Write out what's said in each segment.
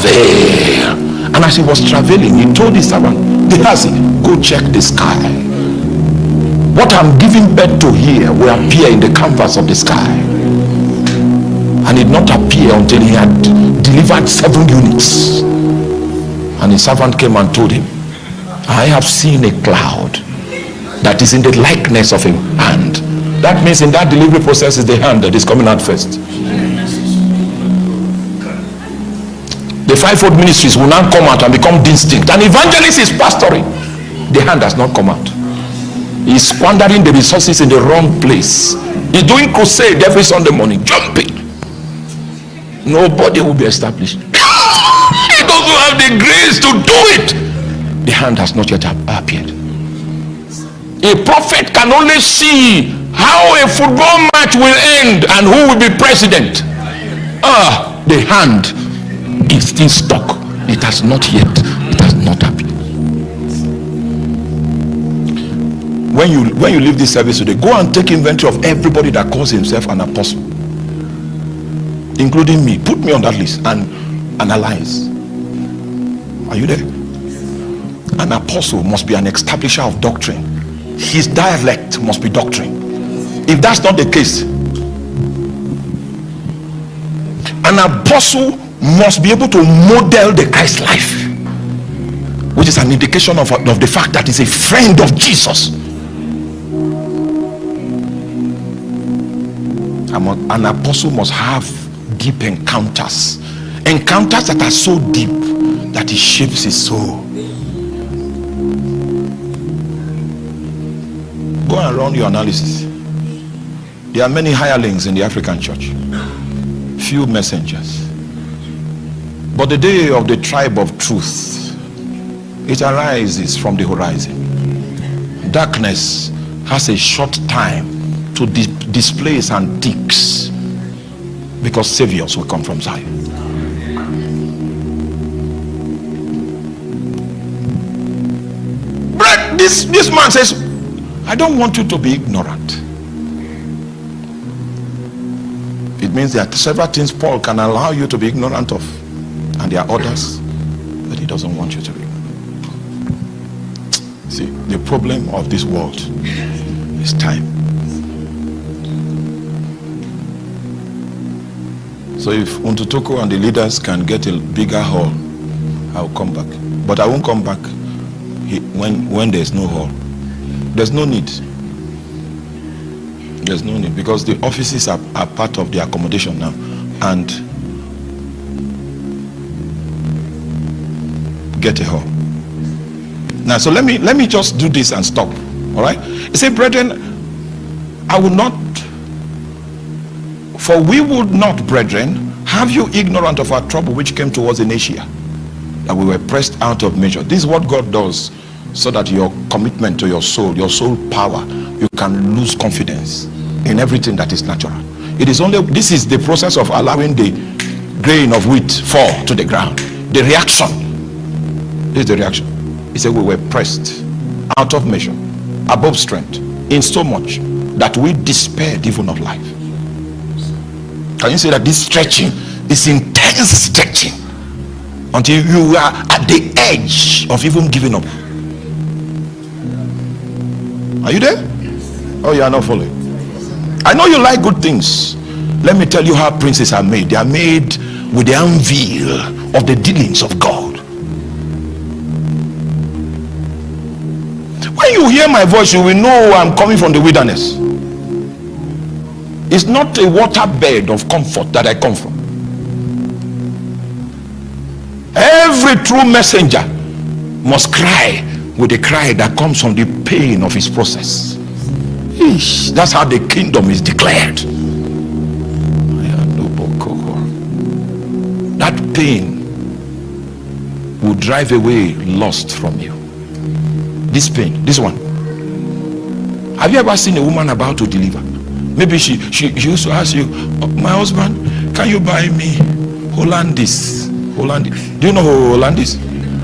travail. And as he was traveling, he told his servant, Gehazi, go check the sky. What I'm giving birth to here will appear in the canvas of the sky. And it did not appear until he had delivered 7 units. And his servant came and told him, I have seen a cloud that is in the likeness of a hand. That means in that delivery process is the hand that is coming out first. The fivefold ministries will now come out and become distinct. An evangelist is pastoring. The hand has not come out. He's squandering the resources in the wrong place. He's doing crusade every Sunday morning, jumping. Nobody will be established. He doesn't have the grace to do it. The hand has not yet appeared. A prophet can only see how a football match will end and who will be president. The hand is still stuck. It has not appeared. When you leave this service today, go and take inventory of everybody that calls himself an apostle, including me. Put me on that list and analyze. Are you there? An apostle must be an establisher of doctrine. His dialect must be doctrine. If that's not the case, an apostle must be able to model the Christ life, which is an indication of the fact that he's a friend of Jesus. An apostle must have deep encounters that are so deep that it shapes his soul. Go and run your analysis. There are many hirelings in the African church, few messengers. But the day of the tribe of truth, it arises from the horizon. Darkness has a short time to displace antiques, because saviors will come from Zion. But this man says, I don't want you to be ignorant. It means there are several things Paul can allow you to be ignorant of, and there are others that he doesn't want you to be. See, the problem of this world is time. So if Untutoko and the leaders can get a bigger hall, I'll come back. But I won't come back when there's no hall. There's no need. There's no need, because the offices are part of the accommodation now. And get a hall. Now, so let me just do this and stop. All right? You say, brethren, I will not, for we would not, brethren, have you ignorant of our trouble which came to us in Asia, that we were pressed out of measure. This is what God does, so that your commitment to your soul power, you can lose confidence in everything that is natural. It is only, this is the process of allowing the grain of wheat fall to the ground. The reaction. This is the reaction. He said we were pressed out of measure, above strength, in so much that we despaired even of life. Can you say that this stretching, this intense stretching, until you are at the edge of even giving up? Are you there? Oh, you are not following. I know you like good things. Let me tell you how princes are made. They are made with the anvil of the dealings of God. When you hear my voice, you will know I'm coming from the wilderness. It's not a waterbed of comfort that I come from. Every true messenger must cry with a cry that comes from the pain of his process. Eesh, that's how the kingdom is declared. That pain will drive away lust from you. This pain, this one. Have you ever seen a woman about to deliver? Maybe she used to ask you, my husband, can you buy me Hollandis? Do you know Hollandis?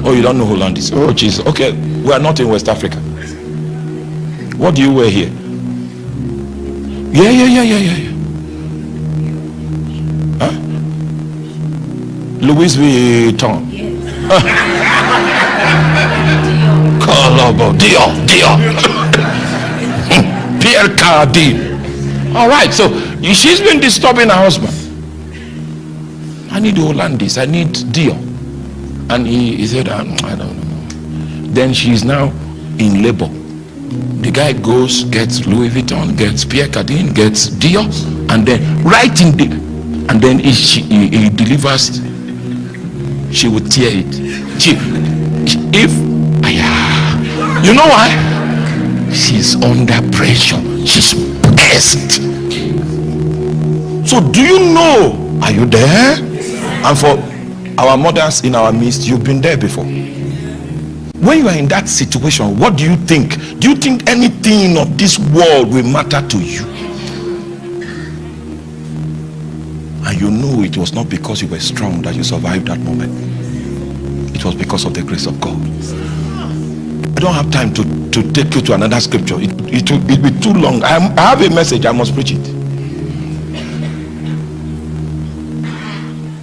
Oh, you don't know Hollandis? Oh, Jesus. Okay, we are not in West Africa. What do you wear here? Yeah. Huh? Louis Vuitton. Dior. Pierre Cardin. All right, so she's been disturbing her husband. I need Hollandis, I need Dior. And he said, I don't know. Then she's now in labor. The guy goes, gets Louis Vuitton, gets Pierre Cardin, gets Dior, and then right in the, and then he delivers. She would tear it. You know why? She's under pressure. She's pressed. So do you know? Are you there? And for our mothers in our midst, you've been there before. When you are in that situation, what do you think? Do you think anything of this world will matter to you? And you know it was not because you were strong that you survived that moment. It was because of the grace of God. I don't have time to take you to another scripture. It will be too long. I have a message, I must preach it.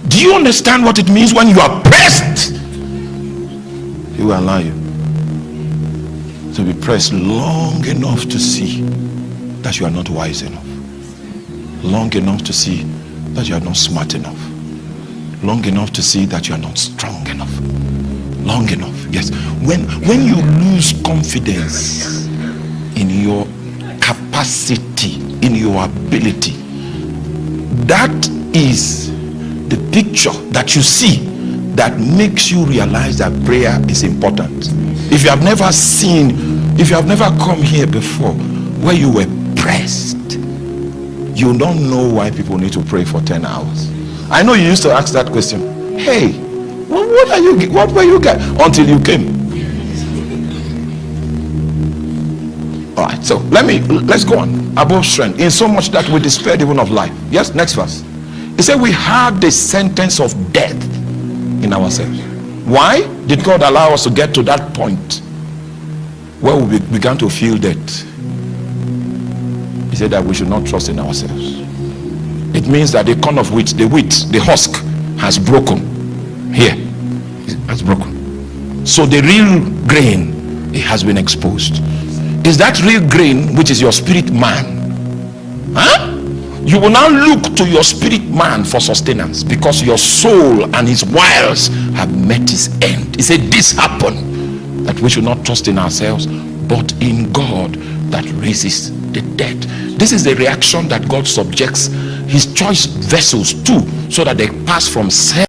Do you understand what it means when you are pressed? He will allow you to be pressed long enough to see that you are not wise enough, long enough to see that you are not smart enough, long enough to see that you are not strong enough, long enough. Yes, when you lose confidence in your capacity, in your ability, that is the picture that you see that makes you realize that prayer is important. If you have never seen, if you have never come here before where you were pressed, you don't know why people need to pray for 10 hours. I know you used to ask that question. Hey, what were you guys until you came? All right, so let's go on. Above strength, in so much that we despair even of life. Yes, next verse. He said we had the sentence of death in ourselves. Why did God allow us to get to that point where we began to feel that? He said that we should not trust in ourselves. It means that the corn of wheat, the husk has broken. Here, it has broken. So the real grain, it has been exposed. Is that real grain, which is your spirit man? Huh? You will now look to your spirit man for sustenance, because your soul and his wiles have met his end. He said this happened, that we should not trust in ourselves but in God that raises the dead. This is the reaction that God subjects his choice vessels to, so that they pass from self